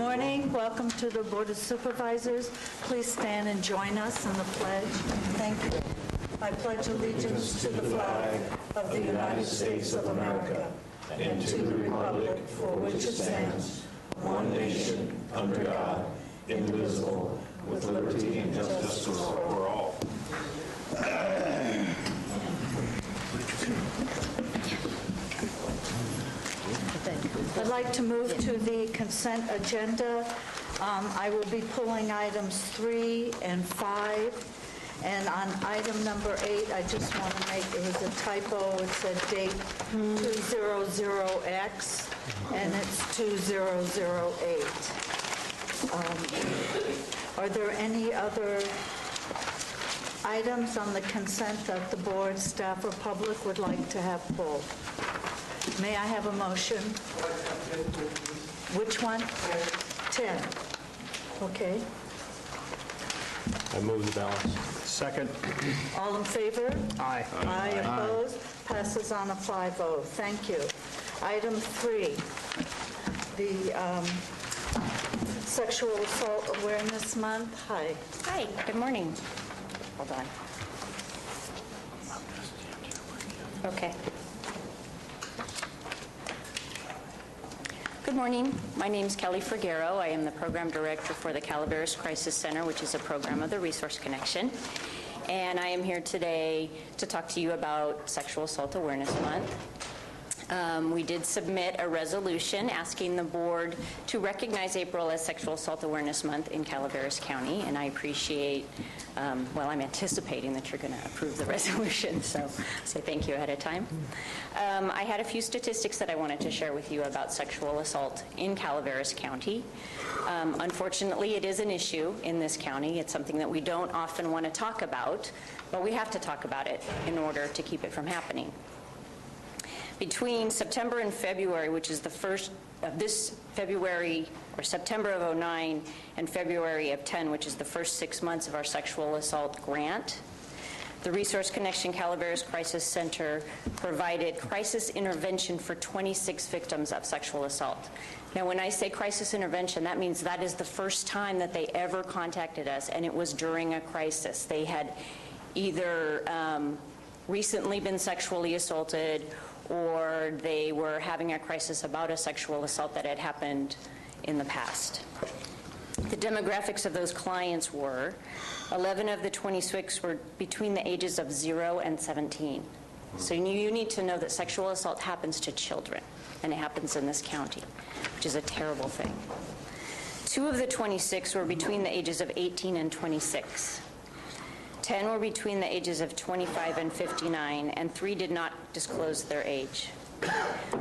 morning. Welcome to the Board of Supervisors. Please stand and join us in the pledge. Thank you. I pledge allegiance to the flag of the United States of America and to the republic for which it stands, one nation, under God, indivisible, with liberty and justice for all. I'd like to move to the consent agenda. I will be pulling items 3 and 5. And on item number 8, I just want to make, it was a typo. It said date 200X, and it's 2008. Are there any other items on the consent that the board, staff, or public would like to have pulled? May I have a motion? Which one? 10. Okay. I move the balance. Second. All in favor? Aye. Aye. Opposed? Passes on a 5-0. Thank you. Item 3, the Sexual Assault Awareness Month. Hi. Hi, good morning. Hold on. Okay. Good morning. My name is Kelly Frigero. I am the Program Director for the Calaveras Crisis Center, which is a program of the Resource Connection. And I am here today to talk to you about Sexual Assault Awareness Month. We did submit a resolution asking the board to recognize April as Sexual Assault Awareness Month in Calaveras County, and I appreciate, well, I'm anticipating that you're going to approve the resolution, so say thank you ahead of time. I had a few statistics that I wanted to share with you about sexual assault in Calaveras County. Unfortunately, it is an issue in this county. It's something that we don't often want to talk about, but we have to talk about it in order to keep it from happening. Between September and February, which is the first of this February, or September of 09 and February of 10, which is the first 6 months of our sexual assault grant, the Resource Connection Calaveras Crisis Center provided crisis intervention for 26 victims of sexual assault. Now, when I say crisis intervention, that means that is the first time that they ever contacted us, and it was during a crisis. They had either recently been sexually assaulted, or they were having a crisis about a sexual assault that had happened in the past. The demographics of those clients were 11 of the 26 were between the ages of 0 and 17. So you need to know that sexual assault happens to children, and it happens in this county, which is a terrible thing. 2 of the 26 were between the ages of 18 and 26. 10 were between the ages of 25 and 59, and 3 did not disclose their age.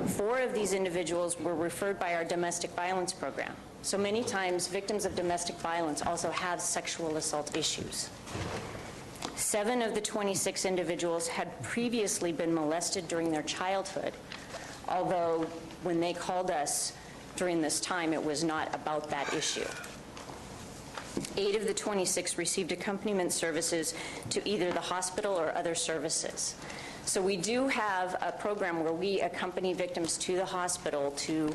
4 of these individuals were referred by our domestic violence program. So many times, victims of domestic violence also have sexual assault issues. 7 of the 26 individuals had previously been molested during their childhood, although when they called us during this time, it was not about that issue. 8 of the 26 received accompaniment services to either the hospital or other services. So we do have a program where we accompany victims to the hospital to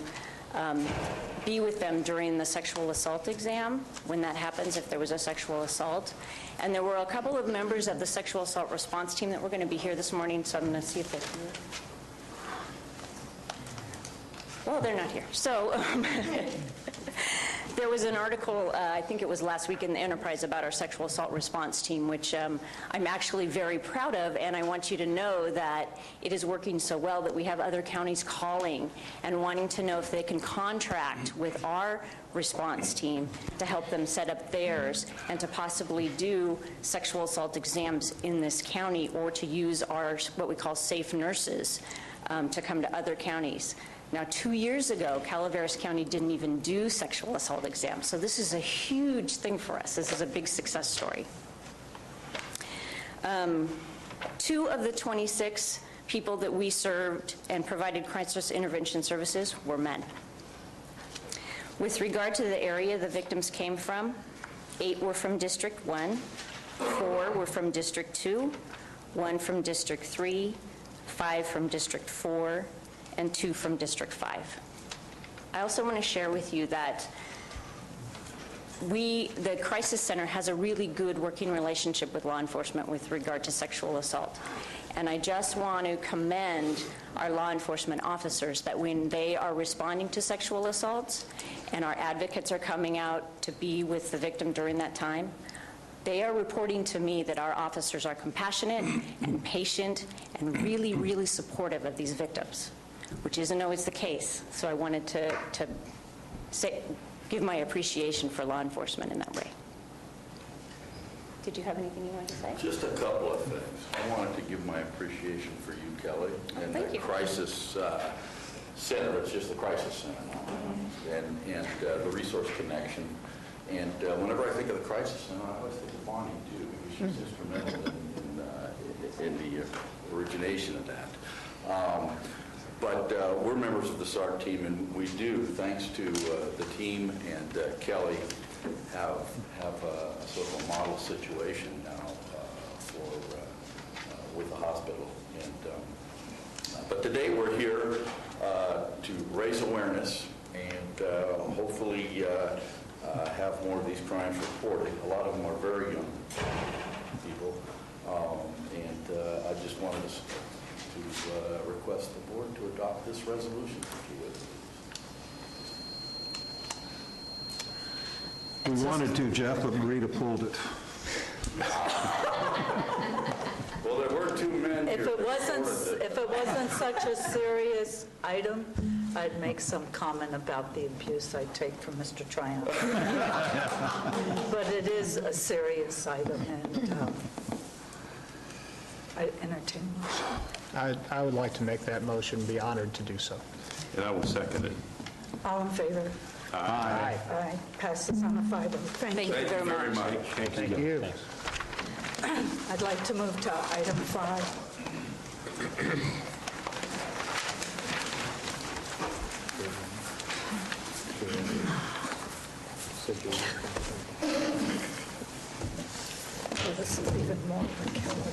be with them during the sexual assault exam, when that happens, if there was a sexual assault. And there were a couple of members of the sexual assault response team that were going to be here this morning, so I'm going to see if they're here. Well, they're not here. So there was an article, I think it was last week in the Enterprise, about our sexual assault response team, which I'm actually very proud of, and I want you to know that it is working so well that we have other counties calling and wanting to know if they can contract with our response team to help them set up theirs and to possibly do sexual assault exams in this county, or to use our, what we call safe nurses, to come to other counties. Now, 2 years ago, Calaveras County didn't even do sexual assault exams, so this is a huge thing for us. This is a big success story. 2 of the 26 people that we served and provided crisis intervention services were men. With regard to the area the victims came from, 8 were from District 1, 4 were from District 2, 1 from District 3, 5 from District 4, and 2 from District 5. I also want to share with you that the Crisis Center has a really good working relationship with law enforcement with regard to sexual assault. And I just want to commend our law enforcement officers that when they are responding to sexual assaults and our advocates are coming out to be with the victim during that time, they are reporting to me that our officers are compassionate and patient and really, really supportive of these victims, which isn't always the case. So I wanted to give my appreciation for law enforcement in that way. Did you have anything you wanted to say? Just a couple of things. I wanted to give my appreciation for you, Kelly, and thank the you. Crisis Center. It's just the Crisis Center now, and the Resource Connection. And whenever I think of the Crisis Center, I always think of Bonnie, too, because she's instrumental in the origination of that. But we're members of the SART team, and we do, thanks to the team and Kelly, have a sort of a model situation now with the hospital. And but today we're here to raise awareness and hopefully have more of these crimes reported. A lot of them are very young people, and I just wanted to request the board to adopt this resolution, if you would. We wanted to, Jeff, but Marita pulled it. Well, there were two men here. If it wasn't such a serious item, I'd make some comment about the abuse I take from Mr. Triumph. But it is a serious item, and I entertain a motion. I would like to make that motion, be honored to do so. And I will second it. All in favor? Aye. Aye. Passes on a 5-0. Thank you. Thank you very much. Thank you. I'd like to move to item 5. This is even more killer.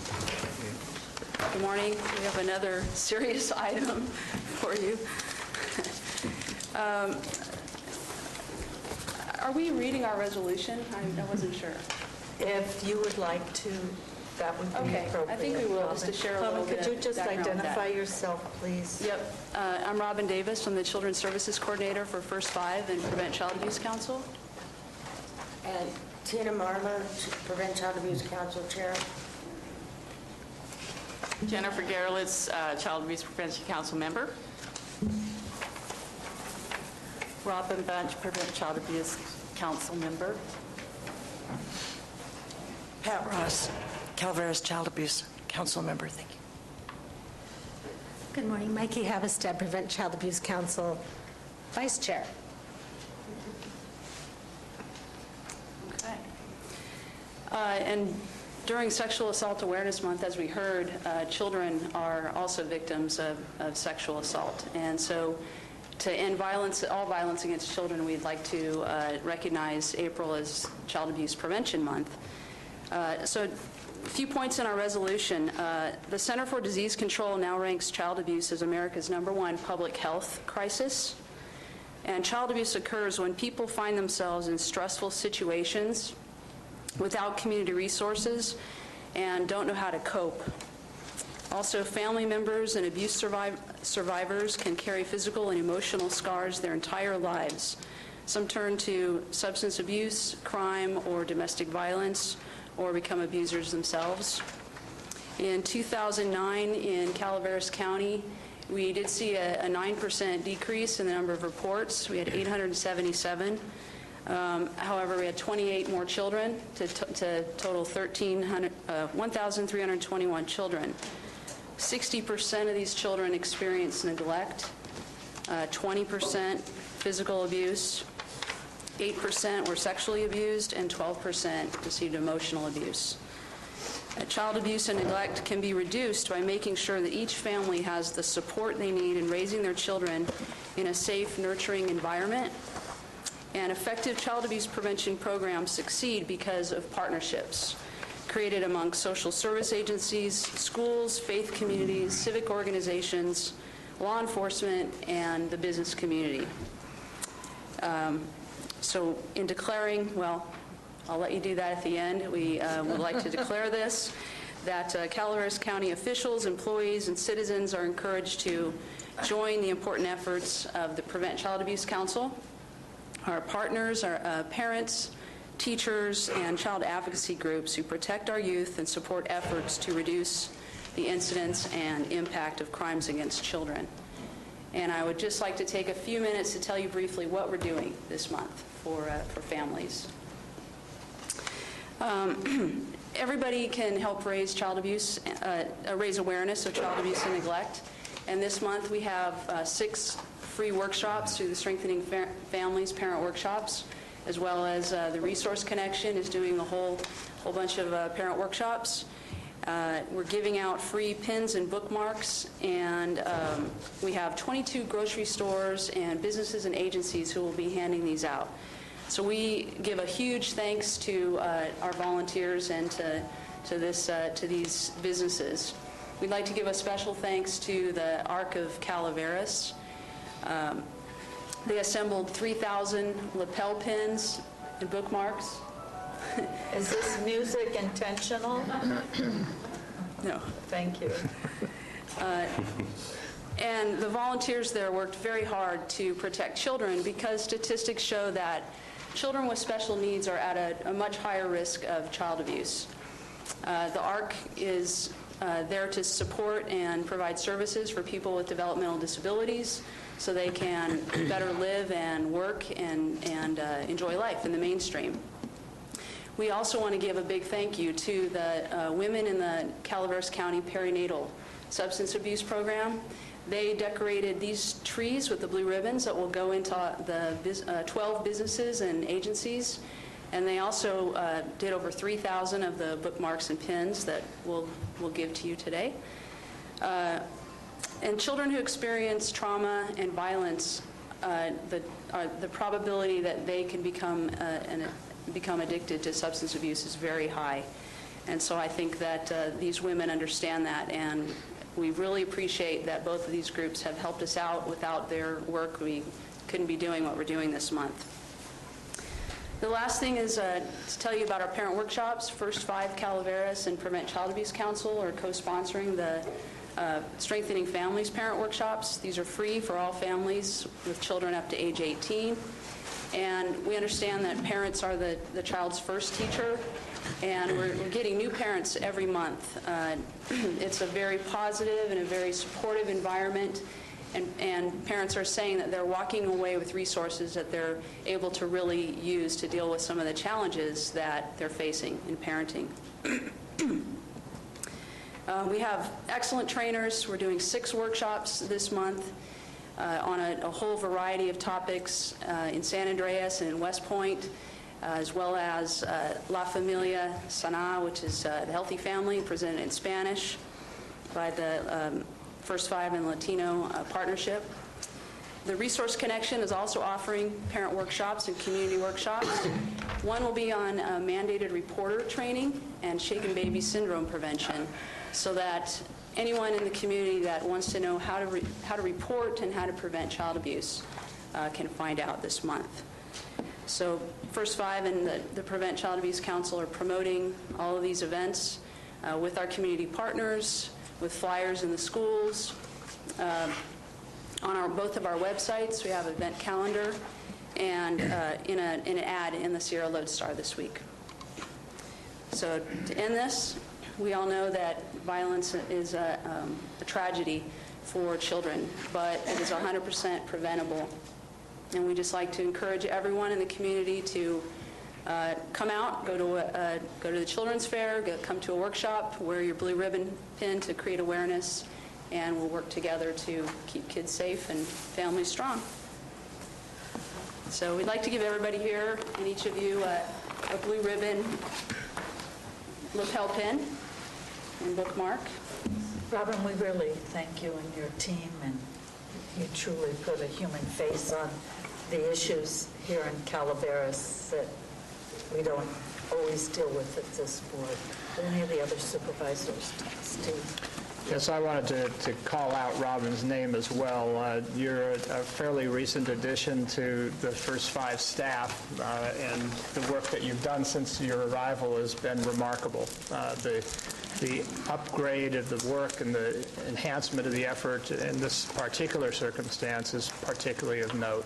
Good morning. We have another serious item for you. Are we reading our resolution? I wasn't sure. If you would like to, that would be Okay, appropriate. I think we will, just to share a little bit Could you of just background with identify that. yourself, please? Yep. I'm Robin Davis. I'm the Children's Services Coordinator for First Five and Prevent Child Abuse Council. And Tina Marlowe, Prevent Child Abuse Council Chair. Jennifer Gerlitz, Child Abuse Prevention Council member. Robin Bunch, Prevent Child Abuse Council member. Pat Ross, Calaveras Child Abuse Council member. Thank you. Good morning. Mikey Havestad, Prevent Child Abuse Council Vice Chair. Okay. And during Sexual Assault Awareness Month, as we heard, children are also victims of sexual assault. And so to end violence, all violence against children, we'd like to recognize April as Child Abuse Prevention Month. So a few points in our resolution. The Center for Disease Control now ranks child abuse as America's #1 public health crisis. And child abuse occurs when people find themselves in stressful situations without community resources and don't know how to cope. Also, family members and abuse survivors can carry physical and emotional scars their entire lives. Some turn to substance abuse, crime, or domestic violence, or become abusers themselves. In 2009, in Calaveras County, we did see a 9% decrease in the number of reports. We had 877. However, we had 28 more children to total 1,321 children. 60% of these children experienced neglect, 20% physical abuse, 8% were sexually abused, and 12% received emotional abuse. Child abuse and neglect can be reduced by making sure that each family has the support they need in raising their children in a safe, nurturing environment. And effective child abuse prevention programs succeed because of partnerships created among social service agencies, schools, faith communities, civic organizations, law enforcement, and the business community. So in declaring, well, I'll let you do that at the end. We would like to declare this, that Calaveras County officials, employees, and citizens are encouraged to join the important efforts of the Prevent Child Abuse Council. Our partners are parents, teachers, and child advocacy groups who protect our youth and support efforts to reduce the incidence and impact of crimes against children. And I would just like to take a few minutes to tell you briefly what we're doing this month for families. Everybody can help raise child abuse, raise awareness of child abuse and neglect. And this month we have 6 free workshops through the Strengthening Families Parent Workshops, as well as the Resource Connection is doing a whole bunch of parent workshops. We're giving out free pins and bookmarks, and we have 22 grocery stores and businesses and agencies who will be handing these out. So we give a huge thanks to our volunteers and to these businesses. We'd like to give a special thanks to the Arc of Calaveras. They assembled 3,000 lapel pins and bookmarks. Is this music intentional? No. Thank you. And the volunteers there worked very hard to protect children because statistics show that children with special needs are at a much higher risk of child abuse. The ARC is there to support and provide services for people with developmental disabilities so they can better live and work and enjoy life in the mainstream. We also want to give a big thank you to the women in the Calaveras County Perinatal Substance Abuse Program. They decorated these trees with the blue ribbons that will go into the 12 businesses and agencies. And they also did over 3,000 of the bookmarks and pins that we'll give to you today. And children who experience trauma and violence, the probability that they can become addicted to substance abuse is very high. And so I think that these women understand that, and we really appreciate that both of these groups have helped us out. Without their work, we couldn't be doing what we're doing this month. The last thing is to tell you about our parent workshops. First 5 Calaveras and Prevent Child Abuse Council are co-sponsoring the Strengthening Families Parent Workshops. These are free for all families with children up to age 18. And we understand that parents are the child's first teacher, and we're getting new parents every month. It's a very positive and a very supportive environment, and parents are saying that they're walking away with resources that they're able to really use to deal with some of the challenges that they're facing in parenting. We have excellent trainers. We're doing 6 workshops this month on a whole variety of topics in San Andreas and in West Point, as well as La Familia Sana, which is the Healthy Family, presented in Spanish by the First 5 and Latino Partnership. The Resource Connection is also offering parent workshops and community workshops. One will be on mandated reporter training and shaken baby syndrome prevention, so that anyone in the community that wants to know how to report and how to prevent child abuse can find out this month. So First 5 and the Prevent Child Abuse Council are promoting all of these events with our community partners, with flyers in the schools. On both of our websites, we have an event calendar, and in an ad in the Sierra Lodestar this week. So to end this, we all know that violence is a tragedy for children, but it is 100% preventable. And we just like to encourage everyone in the community to come out, go to the children's fair, come to a workshop, wear your blue ribbon pin to create awareness, and we'll work together to keep kids safe and families strong. So we'd like to give everybody here and each of you a blue ribbon lapel pin and bookmark. Robin, we really thank you and your team, and you truly put a human face on the issues here in Calaveras that we don't always deal with at this board. Do any of the other supervisors, Steve? Yes, I wanted to call out Robin's name as well. You're a fairly recent addition to the first 5 staff, and the work that you've done since your arrival has been remarkable. The upgrade of the work and the enhancement of the effort in this particular circumstance is particularly of note.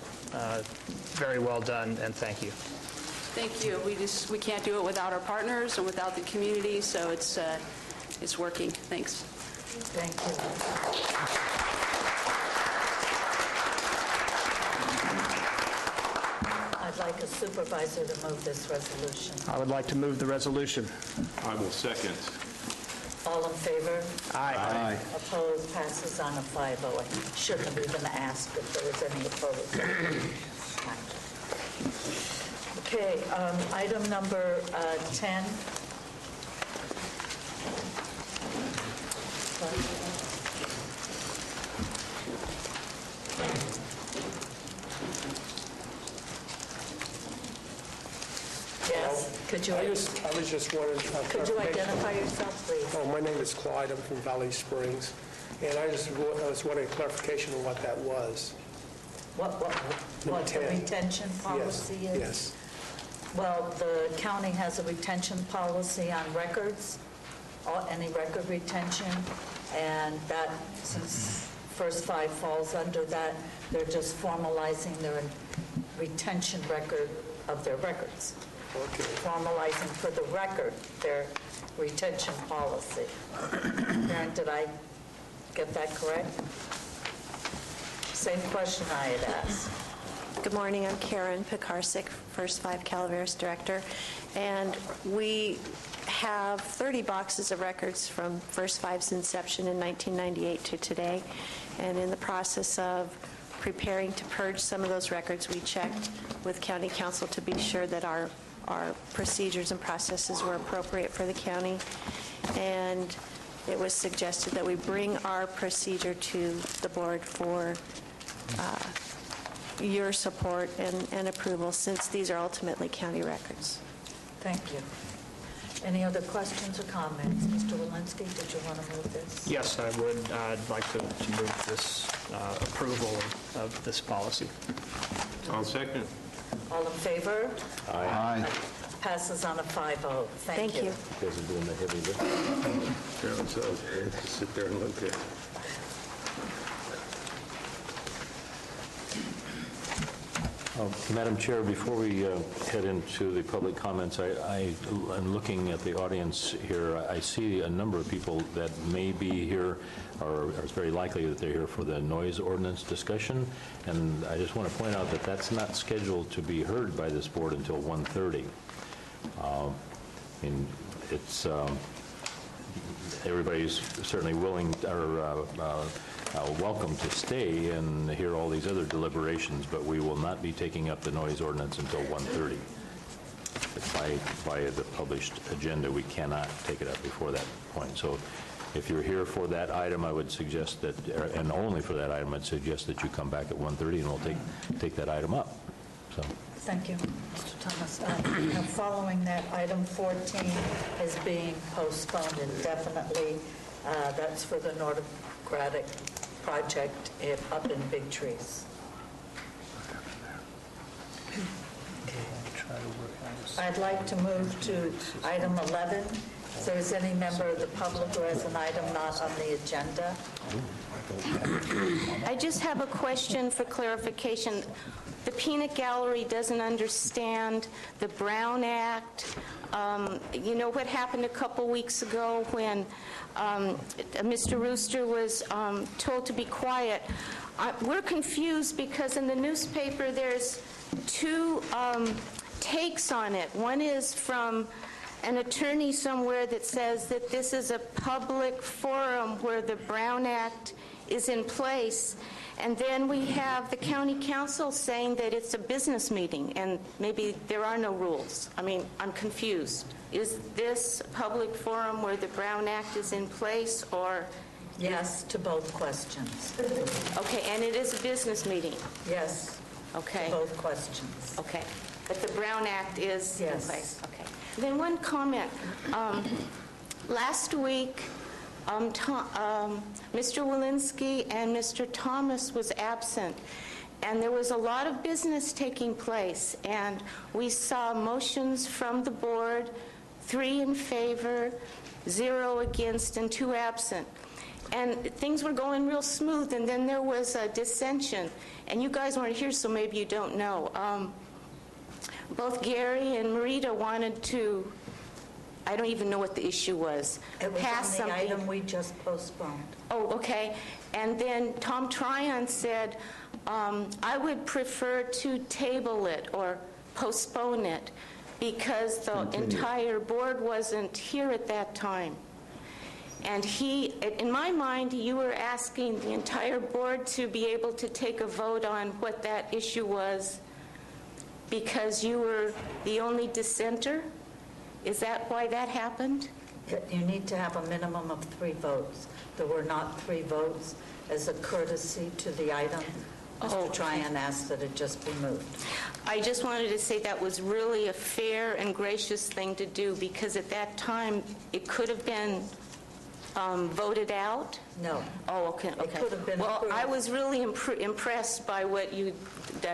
Very well done, and thank you. Thank you. We can't do it without our partners and without the community, so it's working. Thanks. Thank you. I'd like a supervisor to move this resolution. I would like to move the resolution. I will second. All in favor? Aye. Opposed? Passes on a 5-0. I shouldn't have even asked if there was any opposed. Okay, item number 10. Yes, could you I was just wondering. could you identify yourself, please? Oh, my name is Clyde. I'm from Valley Springs, and I was wanting clarification on what that was. What the 10. retention policy is? Yes. Well, the county has a retention policy on records, any record retention, and that, since first 5 falls under that, they're just formalizing their retention record of their records. Okay. Formalizing for the record their retention policy. Karen, did I get that correct? Same question I had asked. Good morning, I'm Karen Pekarsik, First 5 Calaveras Director, and we have 30 boxes of records from First 5's inception in 1998 to today, and in the process of preparing to purge some of those records, we checked with County Council to be sure that our procedures and processes were appropriate for the county, and it was suggested that we bring our procedure to the board for your support and approval, since these are ultimately county records. Thank you. Any other questions or comments? Mr. Walensky, did you want to move this? Yes, I would. I'd like to move this approval of this policy. I'll second. All in favor? Aye. Passes on a 5-0. Thank you. You guys are doing the heavy lifting. So sit there and look at it. Madam Chair, before we head into the public comments, I'm looking at the audience here. I see a number of people that may be here, or it's very likely that they're here for the noise ordinance discussion, and I just want to point out that that's not scheduled to be heard by this board until 1:30. And it's everybody's certainly willing or welcome to stay and hear all these other deliberations, but we will not be taking up the noise ordinance until 1:30. By the published agenda, we cannot take it up before that point. So if you're here for that item, I would suggest that, and only for that item, I'd suggest that you come back at 1:30 and we'll take that item up. So. Thank you, Mr. Thomas. Now, following that, item 14 is being postponed indefinitely. That's for the Nordic project up in Big Trees. I'd like to move to item 11. If there's any member of the public who has an item not on the agenda. I just have a question for clarification. The Peanut Gallery doesn't understand the Brown Act. You know what happened a couple weeks ago when Mr. Rooster was told to be quiet? We're confused because in the newspaper there's 2 takes on it. One is from an attorney somewhere that says that this is a public forum where the Brown Act is in place. And then we have the county council saying that it's a business meeting and maybe there are no rules. I mean, I'm confused. Is this a public forum where the Brown Act is in place, or? Yes to both questions. Okay, and it is a business meeting? Yes. Okay. To both questions. Okay. But the Brown Act is in Yes. place? Okay. Then one comment. Last week, Mr. Walensky and Mr. Thomas was absent, and there was a lot of business taking place, and we saw motions from the board, 3 in favor, 0 against, and 2 absent. And things were going real smooth, and then there was a dissension. And you guys weren't here, so maybe you don't know. Both Gary and Marita wanted to, I don't even know what the issue was, It was pass on the something. item we just postponed. Oh, okay. And then Tom Tryon said, I would prefer to table it or postpone it because the entire board wasn't here at that time. And in my mind, you were asking the entire board to be able to take a vote on what that issue was because you were the only dissenter? Is that why that happened? You need to have a minimum of 3 votes. There were not 3 votes. As a courtesy to the item, Mr. Tryon asked that it just be moved. I just wanted to say that was really a fair and gracious thing to do because at that time, it could have been voted out? No. Oh, okay. It could have been Well, approved. I was really impressed by what you,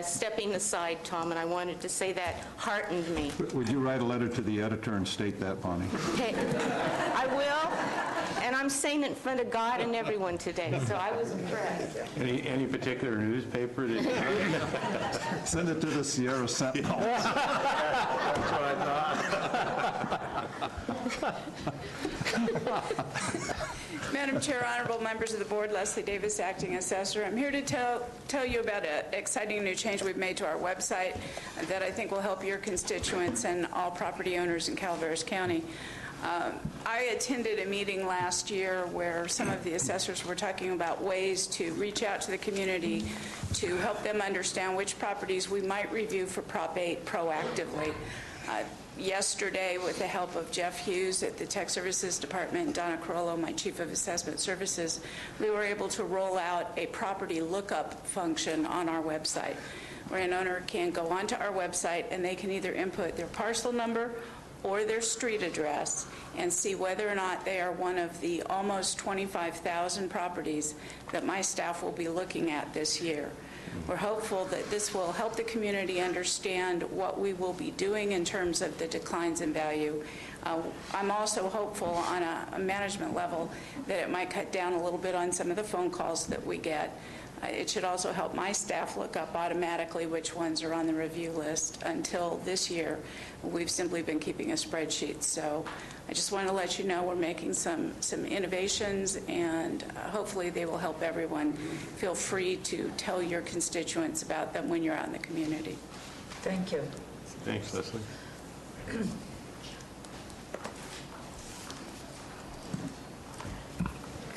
stepping aside, Tom, and I wanted to say that heartened me. Would you write a letter to the editor and state that, Bonnie? Okay, I will, and I'm saying it in front of God and everyone today, so I was impressed. Any particular newspaper that Send it to the Sierra Sentinel. Madam Chair, honorable members of the board, Leslie Davis, acting assessor. I'm here to tell you about an exciting new change we've made to our website that I think will help your constituents and all property owners in Calaveras County. I attended a meeting last year where some of the assessors were talking about ways to reach out to the community to help them understand which properties we might review for Prop 8 proactively. Yesterday, with the help of Jeff Hughes at the Tech Services Department and Donna Carollo, my Chief of Assessment Services, we were able to roll out a property lookup function on our website, where an owner can go onto our website and they can either input their parcel number or their street address and see whether or not they are one of the almost 25,000 properties that my staff will be looking at this year. We're hopeful that this will help the community understand what we will be doing in terms of the declines in value. I'm also hopeful on a management level that it might cut down a little bit on some of the phone calls that we get. It should also help my staff look up automatically which ones are on the review list. Until this year, we've simply been keeping a spreadsheet. So I just want to let you know we're making some innovations, and hopefully they will help everyone. Feel free to tell your constituents about them when you're out in the community. Thank you. Thanks, Leslie.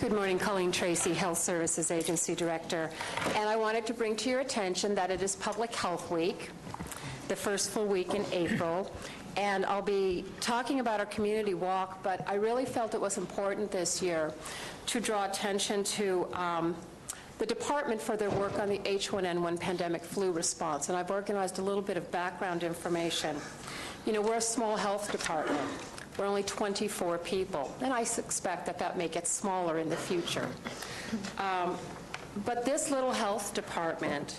Good morning, Colleen Tracy, Health Services Agency Director. And I wanted to bring to your attention that it is Public Health Week, the first full week in April. And I'll be talking about our community walk, but I really felt it was important this year to draw attention to the department for their work on the H1N1 pandemic flu response. And I've organized a little bit of background information. You know, we're a small health department. We're only 24 people, and I expect that that may get smaller in the future. But this little health department,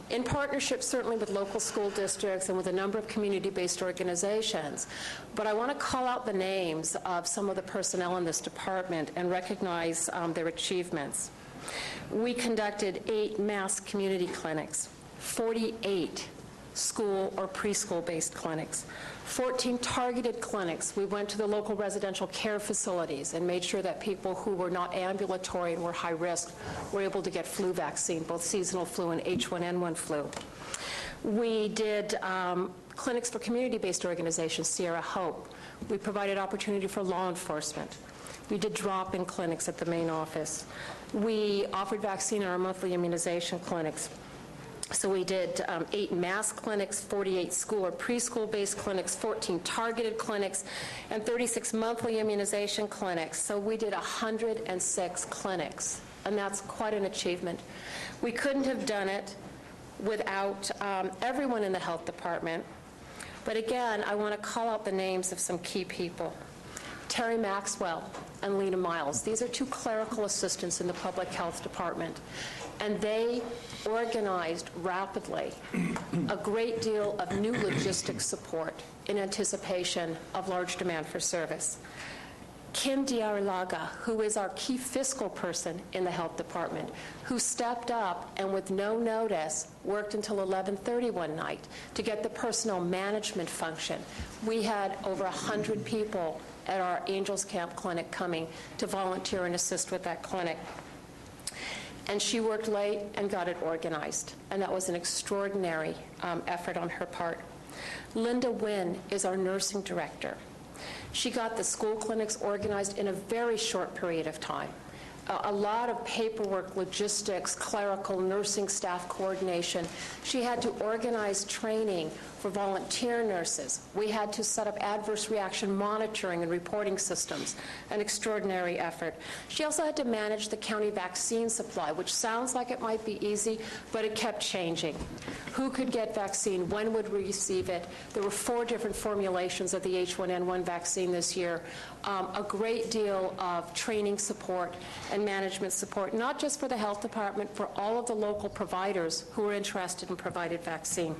in partnership certainly with local school districts and with a number of community-based organizations, but I want to call out the names of some of the personnel in this department and recognize their achievements. We conducted 8 mass community clinics, 48 school or preschool-based clinics, 14 targeted clinics. We went to the local residential care facilities and made sure that people who were not ambulatory and were high risk were able to get flu vaccine, both seasonal flu and H1N1 flu. We did clinics for community-based organizations, Sierra Hope. We provided opportunity for law enforcement. We did drop-in clinics at the main office. We offered vaccine in our monthly immunization clinics. So we did 8 mass clinics, 48 school or preschool-based clinics, 14 targeted clinics, and 36 monthly immunization clinics. So we did 106 clinics, and that's quite an achievement. We couldn't have done it without everyone in the health department. But again, I want to call out the names of some key people. Terry Maxwell, and Lena Miles. These are 2 clerical assistants in the Public Health Department, and they organized rapidly a great deal of new logistics support in anticipation of large demand for service. Kim Diarilaga, who is our key fiscal person in the health department, who stepped up and with no notice worked until 11:30 one night to get the personnel management function. We had over 100 people at our Angels Camp clinic coming to volunteer and assist with that clinic. And she worked late and got it organized, and that was an extraordinary effort on her part. Linda Wynn is our nursing director. She got the school clinics organized in a very short period of time. A lot of paperwork, logistics, clerical, nursing staff coordination. She had to organize training for volunteer nurses. We had to set up adverse reaction monitoring and reporting systems, an extraordinary effort. She also had to manage the county vaccine supply, which sounds like it might be easy, but it kept changing. Who could get vaccine? When would we receive it? There were 4 different formulations of the H1N1 vaccine this year. A great deal of training support and management support, not just for the health department, for all of the local providers who were interested in provided vaccine.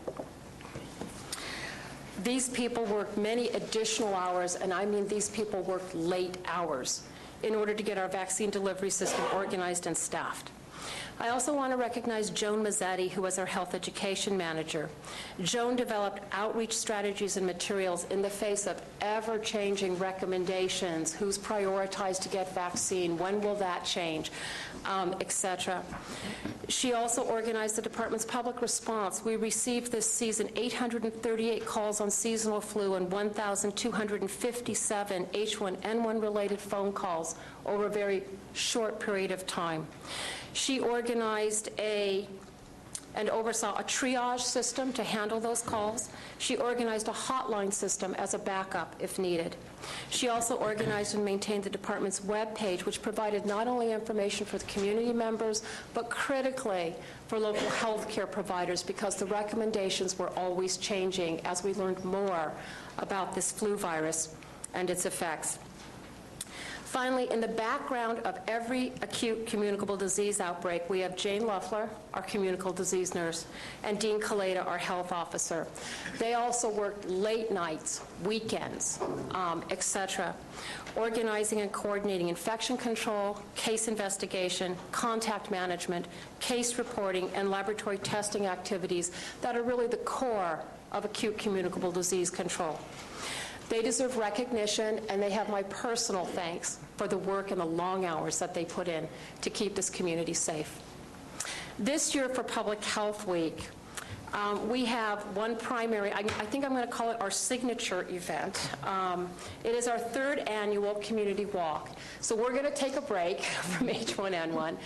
These people worked many additional hours, and I mean these people worked late hours in order to get our vaccine delivery system organized and staffed. I also want to recognize Joan Mazzetti, who was our health education manager. Joan developed outreach strategies and materials in the face of ever-changing recommendations, who's prioritized to get vaccine, when will that change, etc. She also organized the department's public response. We received this season 838 calls on seasonal flu and 1,257 H1N1 related phone calls over a very short period of time. She organized and oversaw a triage system to handle those calls. She organized a hotline system as a backup if needed. She also organized and maintained the department's web page, which provided not only information for the community members, but critically for local health care providers, because the recommendations were always changing as we learned more about this flu virus and its effects. Finally, in the background of every acute communicable disease outbreak, we have Jane Luffler, our communicable disease nurse, and Dean Kaleda, our health officer. They also worked late nights, weekends, etc., organizing and coordinating infection control, case investigation, contact management, case reporting, and laboratory testing activities that are really the core of acute communicable disease control. They deserve recognition, and they have my personal thanks for the work and the long hours that they put in to keep this community safe. This year for Public Health Week, we have one primary, I think I'm going to call it our signature event. It is our 3rd annual community walk. So we're going to take a break from H1N1.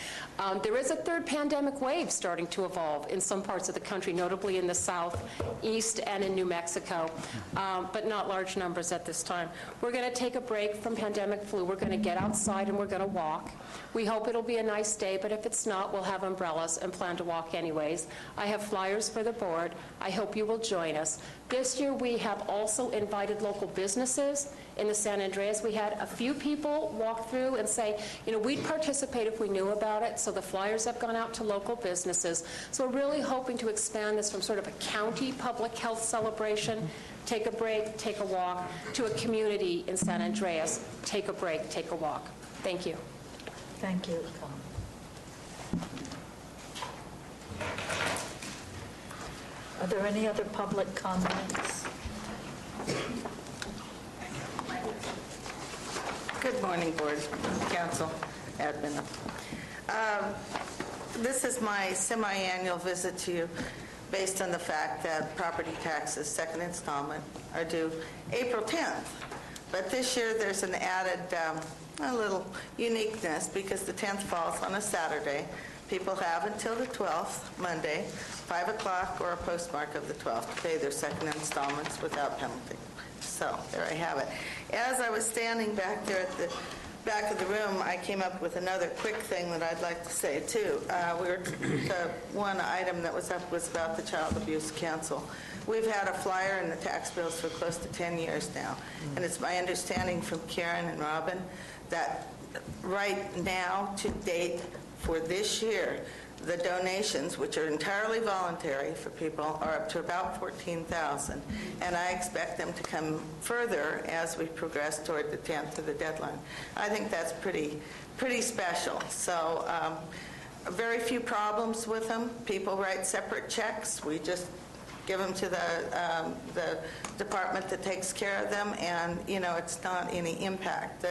There is a 3rd pandemic wave starting to evolve in some parts of the country, notably in the South, East, and in New Mexico, but not large numbers at this time. We're going to take a break from pandemic flu. We're going to get outside and we're going to walk. We hope it'll be a nice day, but if it's not, we'll have umbrellas and plan to walk anyways. I have flyers for the board. I hope you will join us. This year we have also invited local businesses in the San Andreas. We had a few people walk through and say, you know, we'd participate if we knew about it, so the flyers have gone out to local businesses. So we're really hoping to expand this from sort of a county public health celebration, take a break, take a walk, to a community in San Andreas, take a break, take a walk. Thank you. Thank you. Are there any other public comments? Good morning, Board, Council, Admin. This is my semi-annual visit to you based on the fact that property taxes, second installment, are due April 10th. But this year there's an added a little uniqueness because the 10th falls on a Saturday. People have until the 12th, Monday, 5 o'clock or a postmark of the 12th to pay their second installments without penalty. So there I have it. As I was standing back there at the back of the room, I came up with another quick thing that I'd like to say, too. The one item that was up was about the Child Abuse Council. We've had a flyer in the tax bills for close to 10 years now, and it's my understanding from Karen and Robin that right now, to date, for this year, the donations, which are entirely voluntary for people, are up to about $14,000, and I expect them to come further as we progress toward the 10th of the deadline. I think that's pretty special. So very few problems with them. People write separate checks. We just give them to the department that takes care of them, and it's not any impact.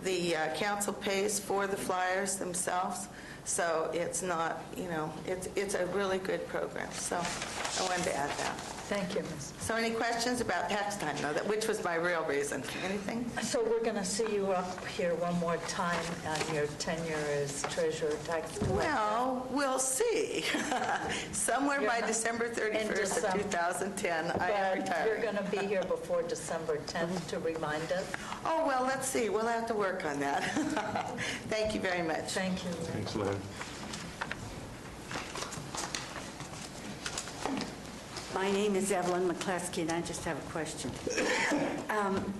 The council pays for the flyers themselves. So it's not, it's a really good program. So I wanted to add that. Thank you, Ms. So any questions about tax time, though, which was my real reason? Anything? So we're going to see you up here one more time on your tenure as treasurer tax collector. Well, we'll see. Somewhere by December 31st of 2010, I am retiring. You're going to be here before December 10th to remind us? Oh, well, let's see. We'll have to work on that. Thank you very much. Thank you. Thanks, Lynn. My name is Evelyn McCleskey, and I just have a question.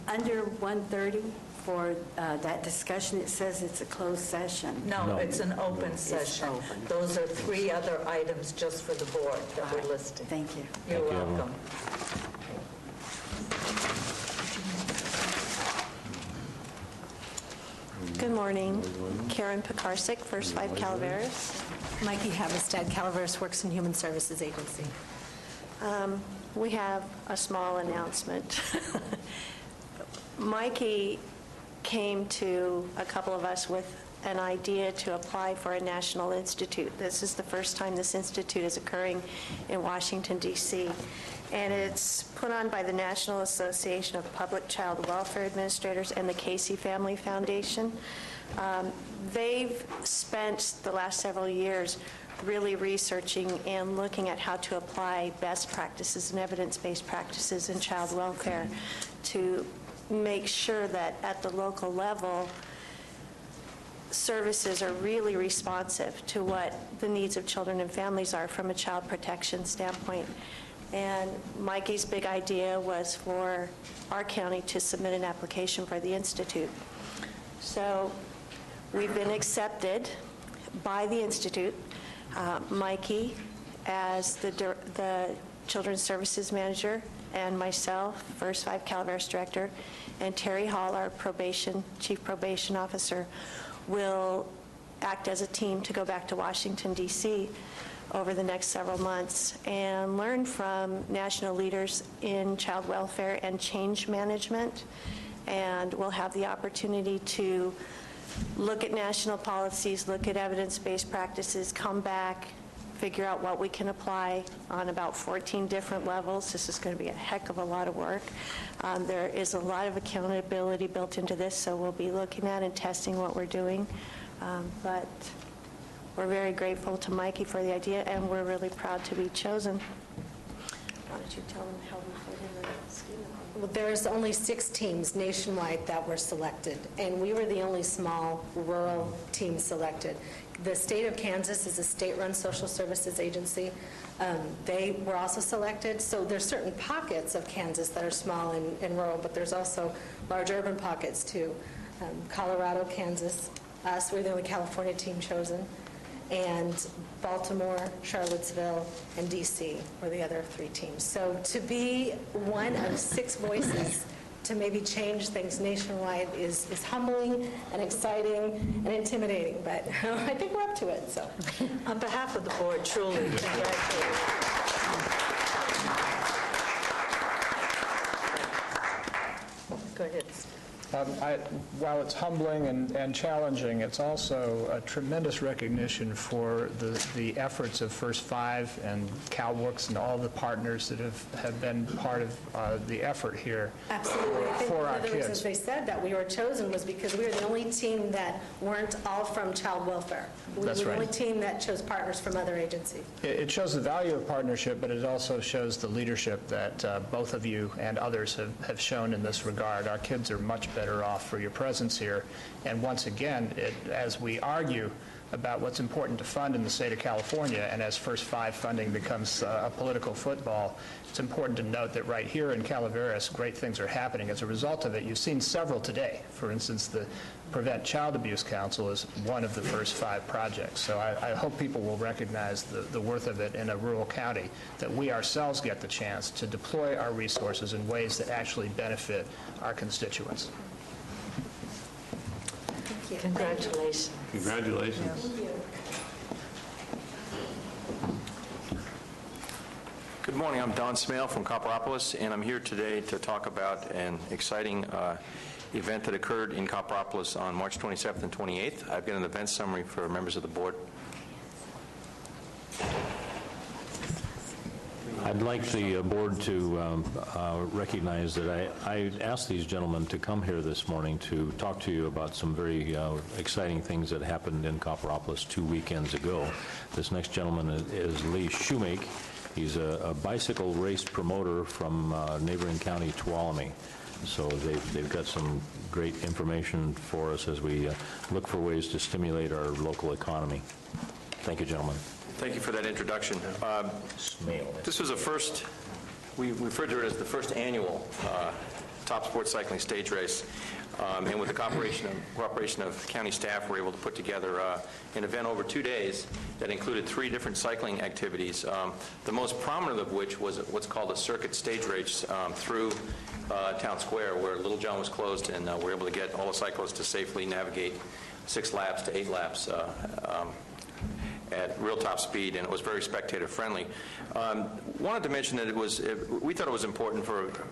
Under 130, for that discussion, it says it's a closed session. No, it's an open session. Open. Those are 3 other items just for the board that we're listing. Thank you. You're welcome. Good morning. Karen Pekarsik, First 5 Calaveras. Mikey Havestad, Calaveras Works and Human Services Agency. We have a small announcement. Mikey came to a couple of us with an idea to apply for a national institute. This is the first time this institute is occurring in Washington, D.C., and it's put on by the National Association of Public Child Welfare Administrators and the Casey Family Foundation. They've spent the last several years really researching and looking at how to apply best practices and evidence-based practices in child welfare to make sure that at the local level, services are really responsive to what the needs of children and families are from a child protection standpoint. And Mikey's big idea was for our county to submit an application for the Institute. So we've been accepted by the Institute. Mikey, as the Children's Services Manager, and myself, First 5 Calaveras Director, and Terry Hall, our Chief Probation Officer, will act as a team to go back to Washington, D.C. over the next several months and learn from national leaders in child welfare and change management. And we'll have the opportunity to look at national policies, look at evidence-based practices, come back, figure out what we can apply on about 14 different levels. This is going to be a heck of a lot of work. There is a lot of accountability built into this, so we'll be looking at and testing what we're doing. But we're very grateful to Mikey for the idea, and we're really proud to be chosen. Why don't you tell them how we fit in the scheme? Well, there's only 6 teams nationwide that were selected, and we were the only small rural team selected. The state of Kansas is a state-run social services agency. They were also selected. So there's certain pockets of Kansas that are small and rural, but there's also large urban pockets too. Colorado, Kansas, us, we're the only California team chosen. And Baltimore, Charlottesville, and D.C. were the other 3 teams. So to be one of 6 voices to maybe change things nationwide is humbling and exciting and intimidating, but I think we're up to it. So, on behalf of the board, truly, congratulations. Go ahead. While it's humbling and challenging, it's also a tremendous recognition for the efforts of First 5 and CalWorks and all the partners that have been part of the effort here. Absolutely. I think for one our of the kids. reasons they said that we were chosen was because we were the only team that weren't all from child welfare. We That's were the right. only team that chose partners from other agencies. It shows the value of partnership, but it also shows the leadership that both of you and others have shown in this regard. Our kids are much better off for your presence here. And once again, as we argue about what's important to fund in the state of California, and as First Five funding becomes a political football, it's important to note that right here in Calaveras, great things are happening as a result of it. You've seen several today. For instance, the Prevent Child Abuse Council is one of the First Five projects. So I hope people will recognize the worth of it in a rural county, that we ourselves get the chance to deploy our resources in ways that actually benefit our constituents. Congratulations. Congratulations. Good morning. I'm Don Smale from Copperopolis, and I'm here today to talk about an exciting event that occurred in Copperopolis on March 27th and 28th. I've got an event summary for members of the board. I'd like the board to recognize that I asked these gentlemen to come here this morning to talk to you about some very exciting things that happened in Copperopolis 2 weekends ago. This next gentleman is Lee Shoemake. He's a bicycle race promoter from neighboring county Tuolumne. So they've got some great information for us as we look for ways to stimulate our local economy. Thank you, gentlemen. Thank you for that introduction. This was the first, we referred to it as the first annual Top Sports Cycling Stage Race. And with the cooperation of county staff, we were able to put together an event over 2 days that included 3 different cycling activities, the most prominent of which was what's called a circuit stage race through Town Square, where Little John was closed, and we were able to get all the cyclists to safely navigate 6 laps to 8 laps at real top speed, and it was very spectator-friendly. Wanted to mention that we thought it was important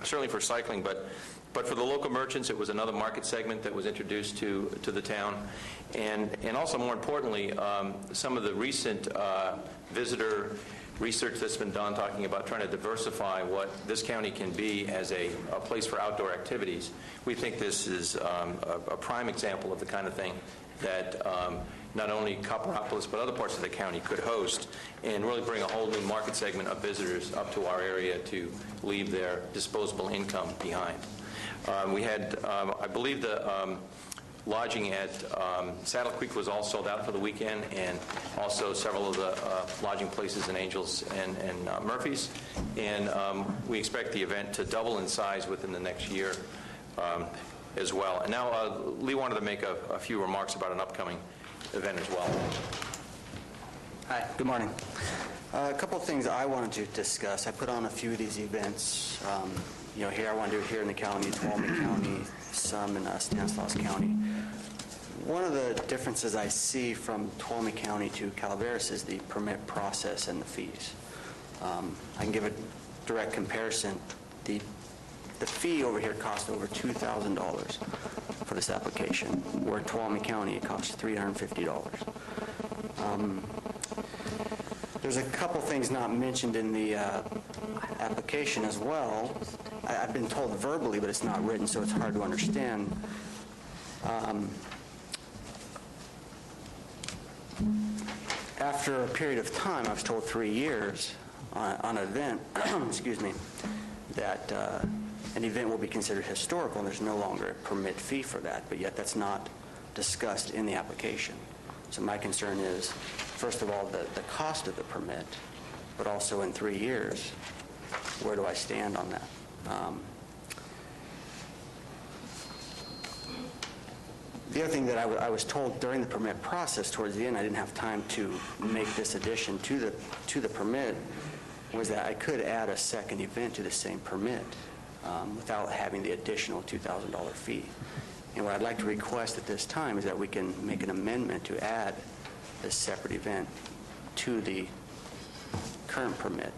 certainly for cycling, but for the local merchants, it was another market segment that was introduced to the town, and also more importantly, some of the recent visitor research that's been done talking about trying to diversify what this county can be as a place for outdoor activities. We think this is a prime example of the kind of thing that not only Copperopolis but other parts of the county could host and really bring a whole new market segment of visitors up to our area to leave their disposable income behind. We had, I believe the lodging at Saddle Creek was all sold out for the weekend, and also several of the lodging places in Angels and Murphy's. And we expect the event to double in size within the next year as well. And now Lee wanted to make a few remarks about an upcoming event as well. Hi, good morning. A couple of things I wanted to discuss. I put on a few of these events. Here I want to do it here in the county, Tuolumne County, some in Stanislaus County. One of the differences I see from Tuolumne County to Calaveras is the permit process and the fees. I can give a direct comparison. The fee over here cost over $2,000 for this application, where Tuolumne County it costs $350. There's a couple things not mentioned in the application as well. I've been told verbally, but it's not written, so it's hard to understand. After a period of time, I was told 3 years on an event, excuse me, that an event will be considered historical, and there's no longer a permit fee for that, but yet that's not discussed in the application. So my concern is, first of all, the cost of the permit, but also in 3 years, where do I stand on that? The other thing that I was told during the permit process, towards the end, I didn't have time to make this addition to the permit, was that I could add a second event to the same permit without having the additional $2,000 fee. And what I'd like to request at this time is that we can make an amendment to add this separate event to the current permit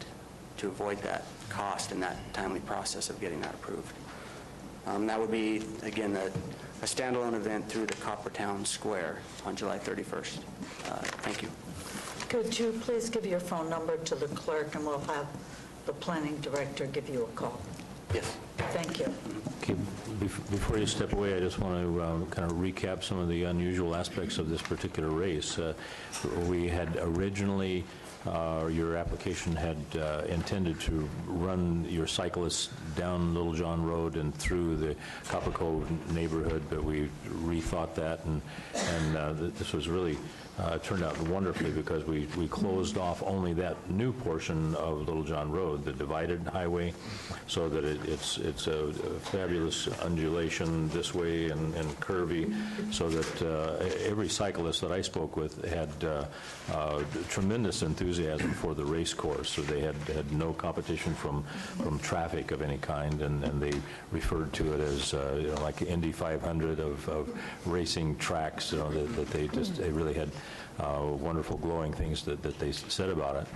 to avoid that cost and that timely process of getting that approved. That would be, again, a standalone event through the Coppertown Square on July 31st. Thank you. Could you please give your phone number to the clerk, and we'll have the planning director give you a call? Yes. Thank you. Okay, before you step away, I just want to kind of recap some of the unusual aspects of this particular race. We had originally, your application had intended to run your cyclists down Little John Road and through the Copper Cove neighborhood, but we rethought that, and this was really turned out wonderfully because we closed off only that new portion of Little John Road, the divided highway, so that it's a fabulous undulation this way and curvy, so that every cyclist that I spoke with had tremendous enthusiasm for the race course. So they had no competition from traffic of any kind, and they referred to it as like Indy 500 of racing tracks. That they really had wonderful glowing things that they said about it.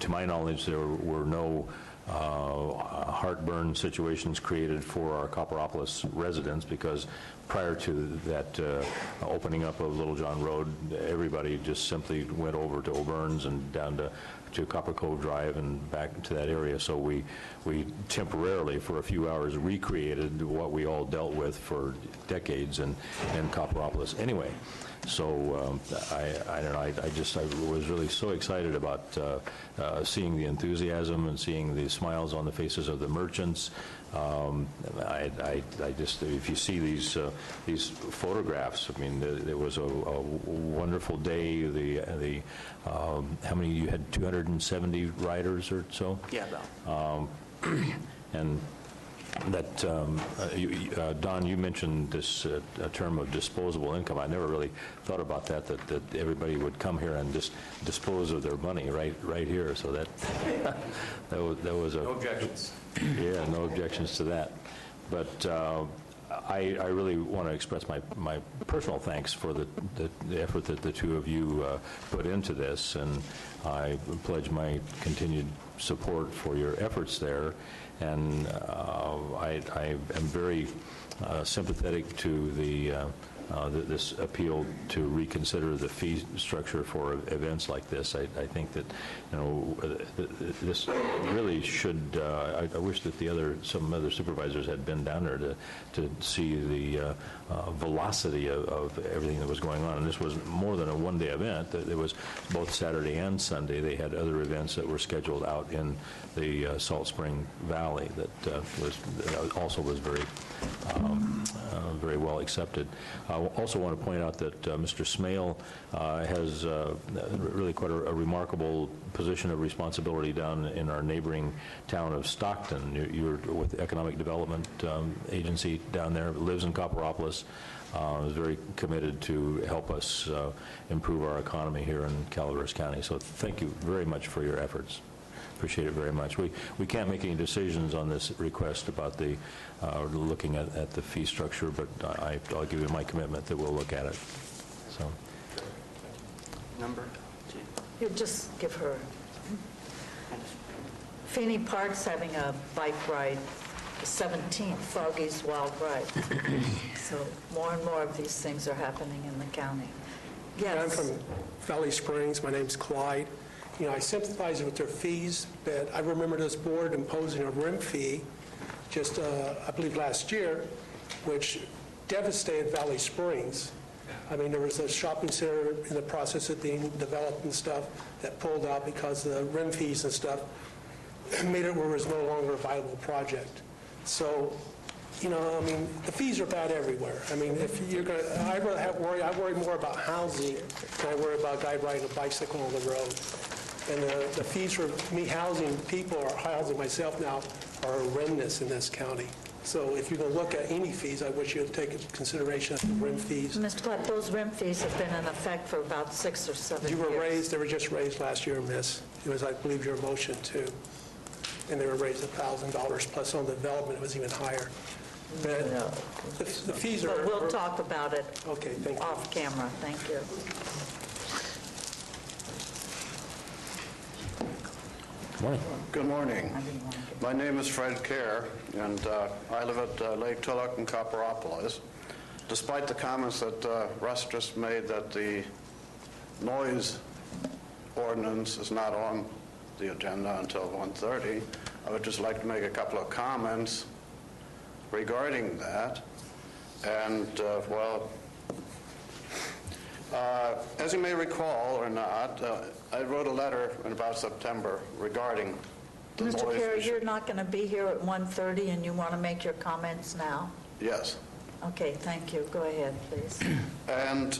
To my knowledge, there were no heartburn situations created for our Copperopolis residents, because prior to that opening up of Little John Road, everybody just simply went over to O'Byrne's and down to Copper Cove Drive and back to that area. So we temporarily, for a few hours, recreated what we all dealt with for decades in Copperopolis. Anyway, so I don't know. I was really so excited about seeing the enthusiasm and seeing the smiles on the faces of the merchants. I just, if you see these photographs, I mean, it was a wonderful day. How many you had? 270 riders or so. Yeah, about. And that, Don, you mentioned this term of disposable income. I never really thought about that everybody would come here and just dispose of their money right here. So that was a... No objections. Yeah, no objections to that. But I really want to express my personal thanks for the effort that the two of you put into this, and I pledge my continued support for your efforts there. And I am very sympathetic to this appeal to reconsider the fee structure for events like this. I think that this really should. I wish that some other supervisors had been down there to see the velocity of everything that was going on. And this was more than a one-day event. It was both Saturday and Sunday. They had other events that were scheduled out in the Salt Spring Valley that also was very well accepted. I also want to point out that Mr. Smale has really quite a remarkable position of responsibility down in our neighboring town of Stockton. You're with the Economic Development Agency down there, lives in Copperopolis, is very committed to help us improve our economy here in Calaveras County. So thank you very much for your efforts. Appreciate it very much. We can't make any decisions on this request about the looking at the fee structure, but I'll give you my commitment that we'll look at it. So, Number? You just give her. Feeney Park's having a bike ride, the 17th, Froggy's Wild Ride. So more and more of these things are happening in the county. Yes. I'm from Valley Springs. My name's Clyde. I sympathize with their fees, but I remember this board imposing a rim fee just, I believe, last year, which devastated Valley Springs. I mean, there was a shopping center in the process of being developed and stuff that pulled out because of the rim fees and stuff made it where it was no longer a viable project. So, I mean, the fees are bad everywhere. I mean, if you're going to, I worry more about housing than I worry about a guy riding a bicycle on the road. And the fees for me housing people or housing myself now are horrendous in this county. So if you're going to look at any fees, I wish you would take into consideration the rim fees. Mr. Platt, those rim fees have been in effect for about 6 or 7 years. You were raised, they were just raised last year, Miss. It was, I believe, your motion too. And they were raised $1,000, plus on development it was even higher. But no. The fees are... But we'll talk about it off camera. Thank you. Morning. Good morning. My name is Fred Kerr, and I live at Lake Tulloch in Copperopolis. Despite the comments that Russ just made that the noise ordinance is not on the agenda until 1:30, I would just like to make a couple of comments regarding that. And, as you may recall or not, I wrote a letter in about September regarding the noise Mr. Kerr, issue. you're not going to be here at 1:30 and you want to make your comments now? Yes. Okay, thank you. Go ahead, please. And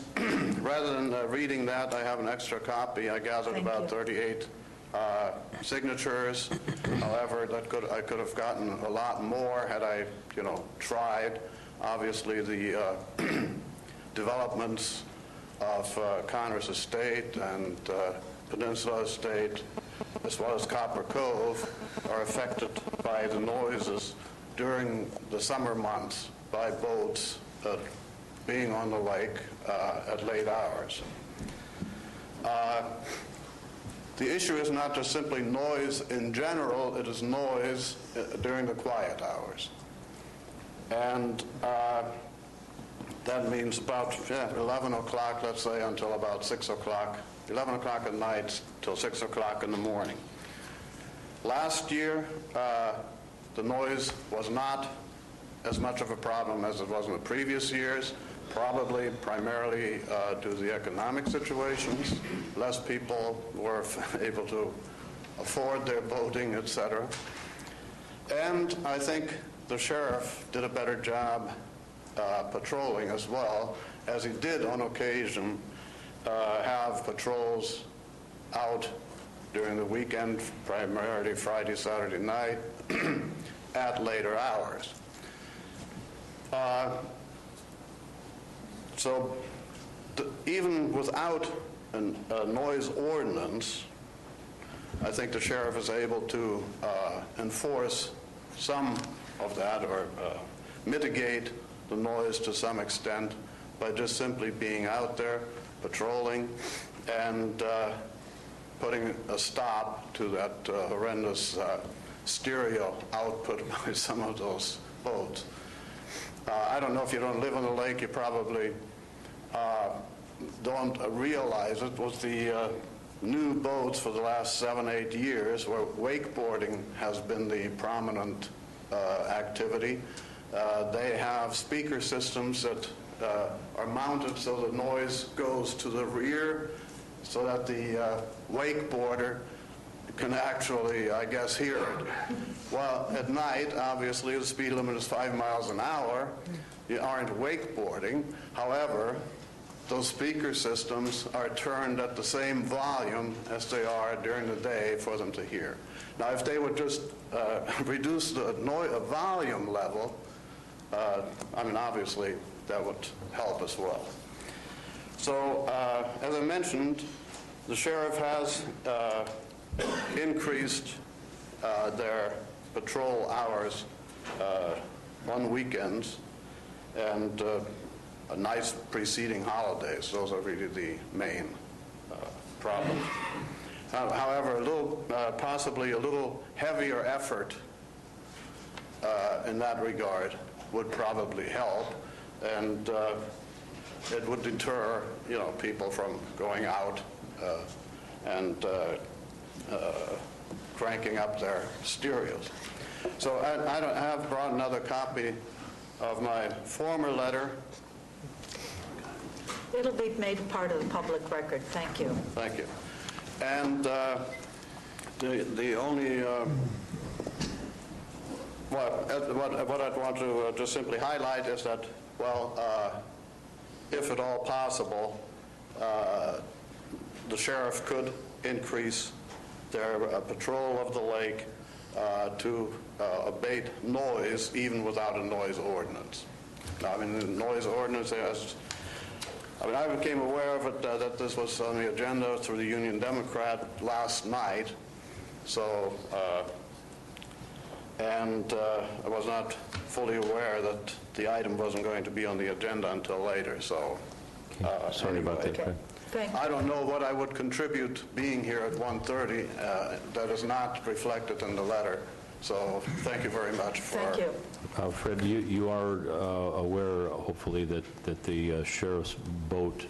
rather than reading that, I have an extra copy. I gathered Thank about you. 38 signatures. However, I could have gotten a lot more had I, tried. Obviously, the developments of Congress Estate and Peninsula Estate, as well as Copper Cove, are affected by the noises during the summer months by boats being on the lake at late hours. The issue is not just simply noise in general, it is noise during the quiet hours. And that means about 11 o'clock, let's say, until about 6 o'clock, 11 o'clock at night till 6 o'clock in the morning. Last year, the noise was not as much of a problem as it was in the previous years, probably primarily due to the economic situations. Less people were able to afford their boating, etc. And I think the sheriff did a better job patrolling as well, as he did on occasion have patrols out during the weekend, primarily Friday, Saturday night, at later hours. So even without a noise ordinance, I think the sheriff is able to enforce some of that or mitigate the noise to some extent by just simply being out there, patrolling, and putting a stop to that horrendous stereo output by some of those boats. I don't know, if you don't live on the lake, you probably don't realize it. Was the new boats for the last 7-8 years, where wakeboarding has been the prominent activity. They have speaker systems that are mounted so the noise goes to the rear, so that the wakeboarder can actually, I guess, hear it. Well, at night, obviously, the speed limit is 5 miles an hour. You aren't wakeboarding. However, those speaker systems are turned at the same volume as they are during the day for them to hear. Now, if they would just reduce the volume level, obviously, that would help as well. So, as I mentioned, the sheriff has increased their patrol hours on weekends and nights preceding holidays. Those are really the main problems. However, possibly a little heavier effort in that regard would probably help, and it would deter, people from going out and cranking up their stereos. So I have brought another copy of my former letter. It'll be made part of the public record. Thank you. Thank you. And the only what I'd want to just simply highlight is that, if at all possible, the sheriff could increase their patrol of the lake to abate noise, even without a noise ordinance. Now, the noise ordinance has, I became aware of it, that this was on the agenda through the Union Democrat last night, so, and I was not fully aware that the item wasn't going to be on the agenda until later, so. Sorry about that, Fred. I don't know what I would contribute being here at 1:30 that is not reflected in the letter. So thank you very much for... Thank you. Fred, you are aware, hopefully, that the sheriff's boat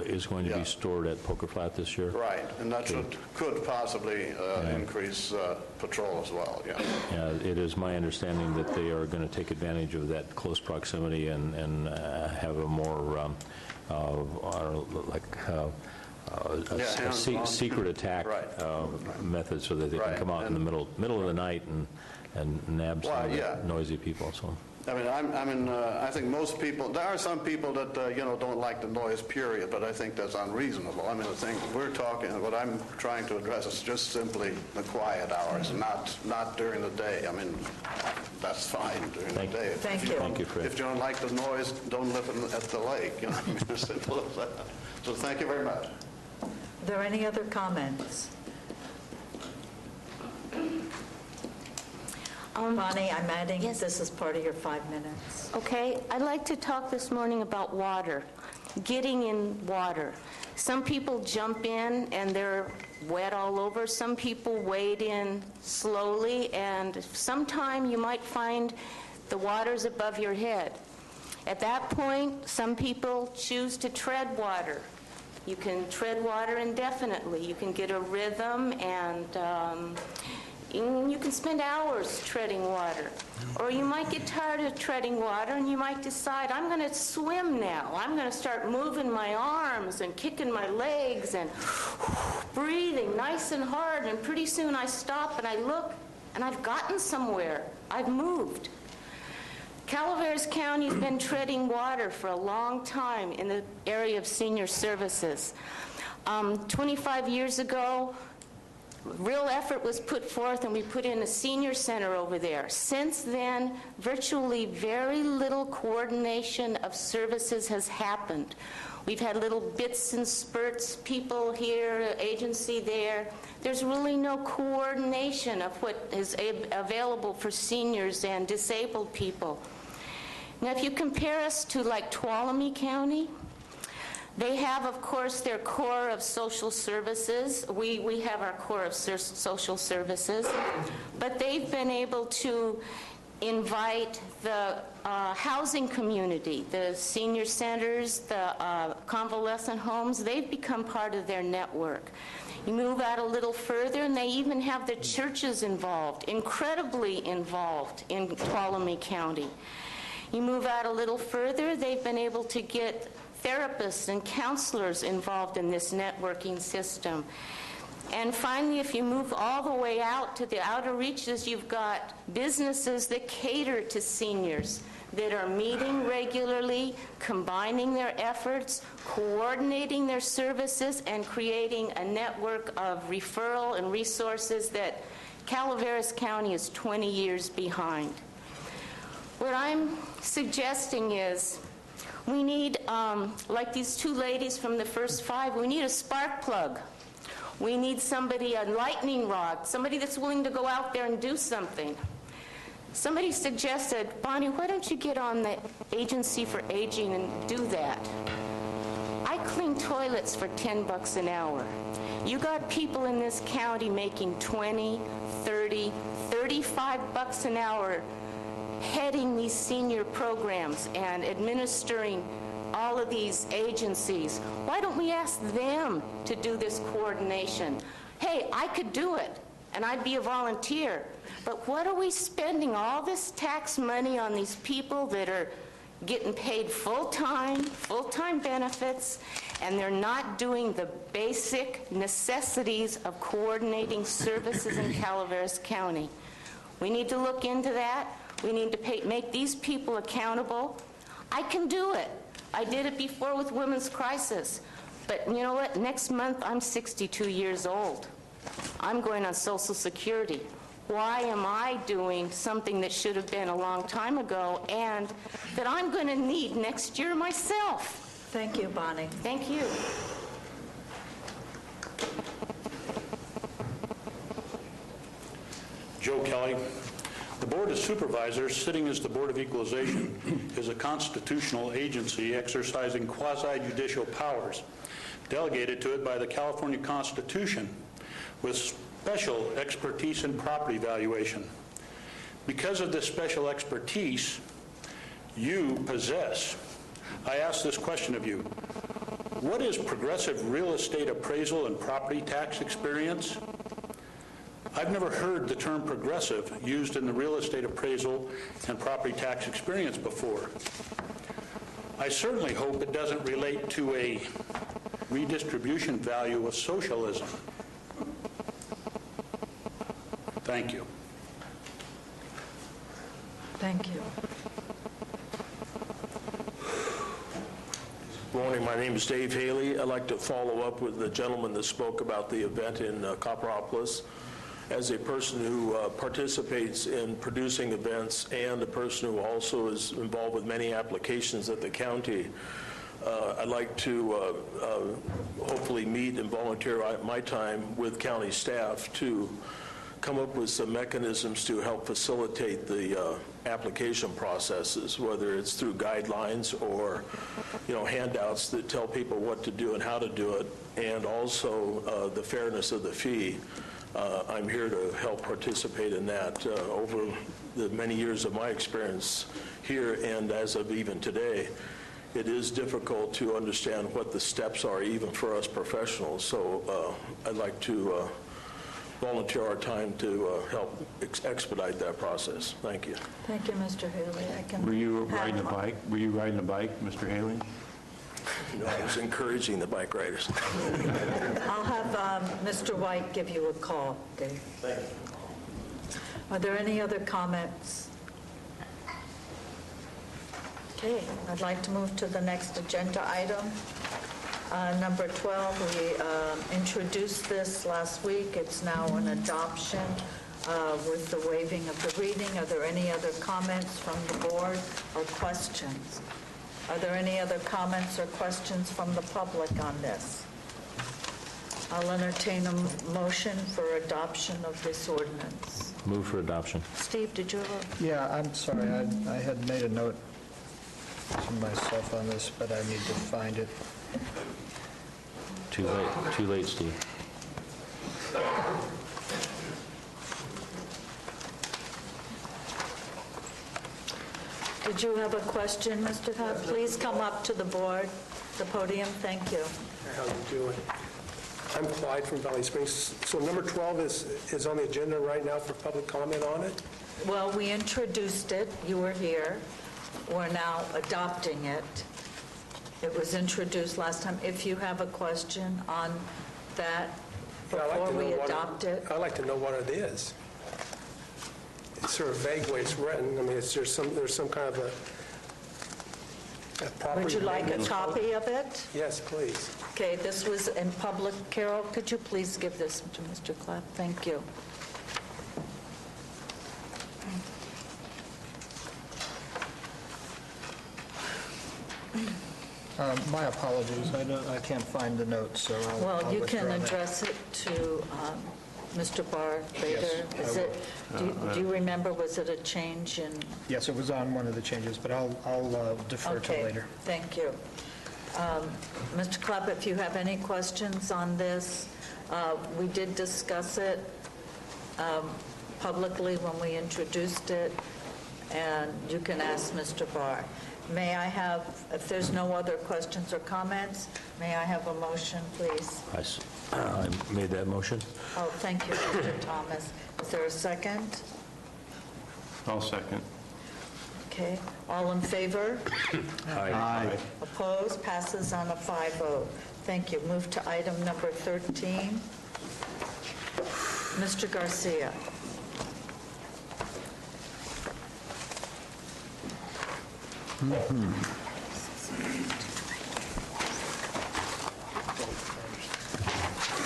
is going to be stored at Poker Flat this year? Right, and that could possibly increase patrol as well, Yeah, it is my understanding that they are going to take advantage of that close proximity and have a more... secret attack method, so that they can come out in the middle of the night and nab some noisy people. So I mean, I think most people, there are some people that, don't like the noise, period, but I think that's unreasonable. I mean, the thing what I'm trying to address is just simply the quiet hours, not during the day. I mean, that's fine during the day. Thank you. Thank you, Fred. If you don't like the noise, don't live at the lake, I mean, as simple as that. So thank you very much. Are there any other comments? Bonnie, I'm adding this as part of your 5 minutes. Okay, I'd like to talk this morning about water, getting in water. Some people jump in and they're wet all over. Some people wade in slowly, and sometime you might find the water's above your head. At that point, some people choose to tread water. You can tread water indefinitely. You can get a rhythm, and you can spend hours treading water. Or you might get tired of treading water and you might decide, I'm going to swim now. I'm going to start moving my arms and kicking my legs and breathing nice and hard. And pretty soon I stop and I look and I've gotten somewhere. I've moved. Calaveras County has been treading water for a long time in the area of senior services. 25 years ago, real effort was put forth and we put in a senior center over there. Since then, virtually very little coordination of services has happened. We've had little bits and spurts, people here, agency there. There's really no coordination of what is available for seniors and disabled people. Now, if you compare us to like Tuolumne County, they have, of course, their core of social services. We have our core of social services, but they've been able to invite the housing community, the senior centers, the convalescent homes. They've become part of their network. You move out a little further, and they even have the churches involved, incredibly involved in Tuolumne County. You move out a little further, they've been able to get therapists and counselors involved in this networking system. And finally, if you move all the way out to the outer reaches, you've got businesses that cater to seniors that are meeting regularly, combining their efforts, coordinating their services, and creating a network of referral and resources that Calaveras County is 20 years behind. What I'm suggesting is we need, like these two ladies from the first 5, we need a spark plug. We need somebody, a lightning rod, somebody that's willing to go out there and do something. Somebody suggested, Bonnie, why don't you get on the Agency for Aging and do that? I clean toilets for $10 an hour. You got people in this county making $20, $30, $35 an hour heading these senior programs and administering all of these agencies. Why don't we ask them to do this coordination? Hey, I could do it, and I'd be a volunteer. But what are we spending all this tax money on these people that are getting paid full-time benefits, and they're not doing the basic necessities of coordinating services in Calaveras County? We need to look into that. We need to make these people accountable. I can do it. I did it before with Women's Crisis. But you know what? Next month, I'm 62 years old. I'm going on Social Security. Why am I doing something that should have been a long time ago and that I'm going to need next year myself? Thank you, Bonnie. Thank you. Joe Kelly. The Board of Supervisors, sitting as the Board of Equalization, is a constitutional agency exercising quasi-judicial powers delegated to it by the California Constitution with special expertise in property valuation. Because of this special expertise you possess, I ask this question of you. What is progressive real estate appraisal and property tax experience? I've never heard the term progressive used in the real estate appraisal and property tax experience before. I certainly hope it doesn't relate to a redistribution value of socialism. Thank you. Thank you. Morning, my name is Dave Haley. I'd like to follow up with the gentleman that spoke about the event in Copperopolis. As a person who participates in producing events and a person who also is involved with many applications at the county, I'd like to hopefully meet and volunteer my time with county staff to come up with some mechanisms to help facilitate the application processes, whether it's through guidelines or, handouts that tell people what to do and how to do it, and also the fairness of the fee. I'm here to help participate in that. Over the many years of my experience here and as of even today, it is difficult to understand what the steps are even for us professionals. So I'd like to volunteer our time to help expedite that process. Thank you. Thank you, Mr. Haley. Were you riding a bike? Were you riding a bike, Mr. Haley? No, I was encouraging the bike riders. I'll have Mr. White give you a call, Dave. Thank you. Are there any other comments? Okay, I'd like to move to the next agenda item. Number 12, we introduced this last week. It's now an adoption with the waiving of the reading. Are there any other comments from the board or questions? Are there any other comments or questions from the public on this? I'll entertain a motion for adoption of this ordinance. Move for adoption. Steve, did you have Yeah, I'm sorry. I had made a note to myself on this, but I need to find it. Too late, Steve. Did you have a question, Mr. Cobb? Please come up to the board, the podium. Thank you. How you doing? I'm Clyde from Valley Springs. So number 12 is on the agenda right now for public comment on it? Well, we introduced it. You were here. We're now adopting it. It was introduced last time. If you have a question on that before we adopt it. I'd like to know what it is. It's sort of vague the way it's written. I mean, there's some kind of a property. Would you like a copy of it? Yes, please. Okay, this was in public. Carol, could you please give this to Mr. Clapp? Thank you. My apologies. I can't find the notes, so I'll Well, you can withdraw that. address it to Mr. Barr later. Yes, Is I it? Do you remember? Was it a change in? Yes, it was on one of the changes, but I'll defer to Okay, later. thank you. Mr. Clapp, if you have any questions on this, we did discuss it publicly when we introduced it, and you can ask Mr. Barr. May I have, if there's no other questions or comments, may I have a motion, please? I made that motion. Oh, thank you, Mr. Thomas. Is there a second? I'll second. Okay, all in favor? Aye. Opposed? Passes on a 5-0. Thank you. Move to item number 13. Mr. Garcia.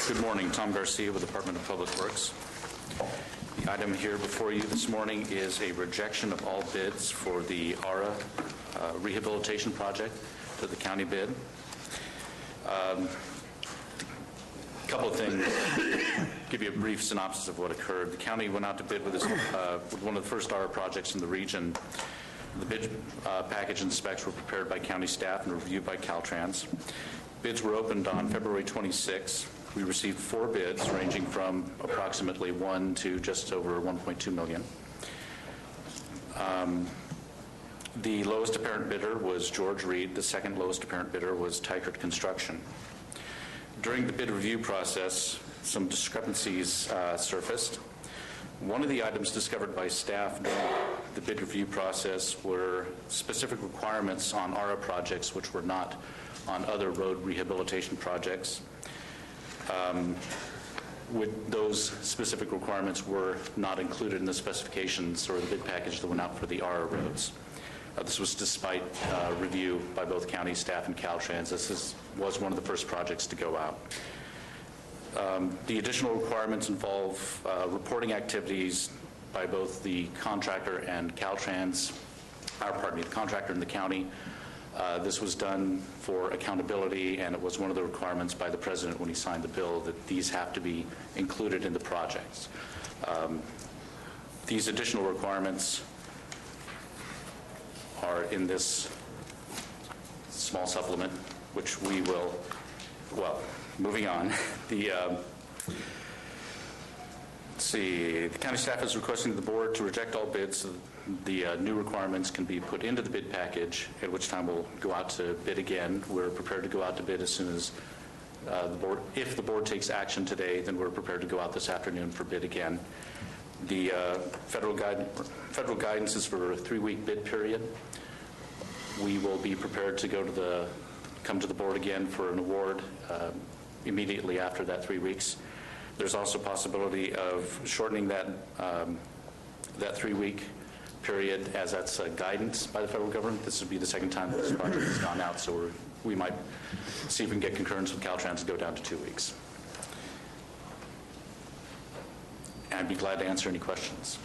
Good morning. Tom Garcia with the Department of Public Works. The item here before you this morning is a rejection of all bids for the ARA rehabilitation project to the county bid. A couple of things. Give you a brief synopsis of what occurred. The county went out to bid with this, with one of the first ARA projects in the region. The bid package and specs were prepared by county staff and reviewed by Caltrans. Bids were opened on February 26. We received 4 bids ranging from approximately 1 to just over 1.2 million. The lowest apparent bidder was George Reed. The second lowest apparent bidder was Tykert Construction. During the bid review process, some discrepancies surfaced. One of the items discovered by staff during the bid review process were specific requirements on ARA projects which were not on other road rehabilitation projects. Those specific requirements were not included in the specifications or the bid package that went out for the ARA roads. This was despite review by both county staff and Caltrans. This was one of the first projects to go out. The additional requirements involve reporting activities by both the contractor and Caltrans, the contractor and the county. This was done for accountability, and it was one of the requirements by the president when he signed the bill that these have to be included in the projects. These additional requirements are in this small supplement, which we will, well, moving on. Let's see, the county staff is requesting the board to reject all bids so the new requirements can be put into the bid package, at which time we'll go out to bid again. We're prepared to go out to bid as soon as the board, if the board takes action today, then we're prepared to go out this afternoon for bid again. The federal guidance is for a 3-week bid period. We will be prepared to come to the board again for an award immediately after that 3 weeks. There's also possibility of shortening that 3-week period, as that's guidance by the federal government. This would be the second time this project has gone out, so we might see if we can get concurrence with Caltrans to go down to 2 weeks. And I'd be glad to answer any questions.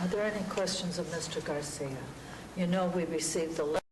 Are there any questions of Mr. Garcia? You know we received the letter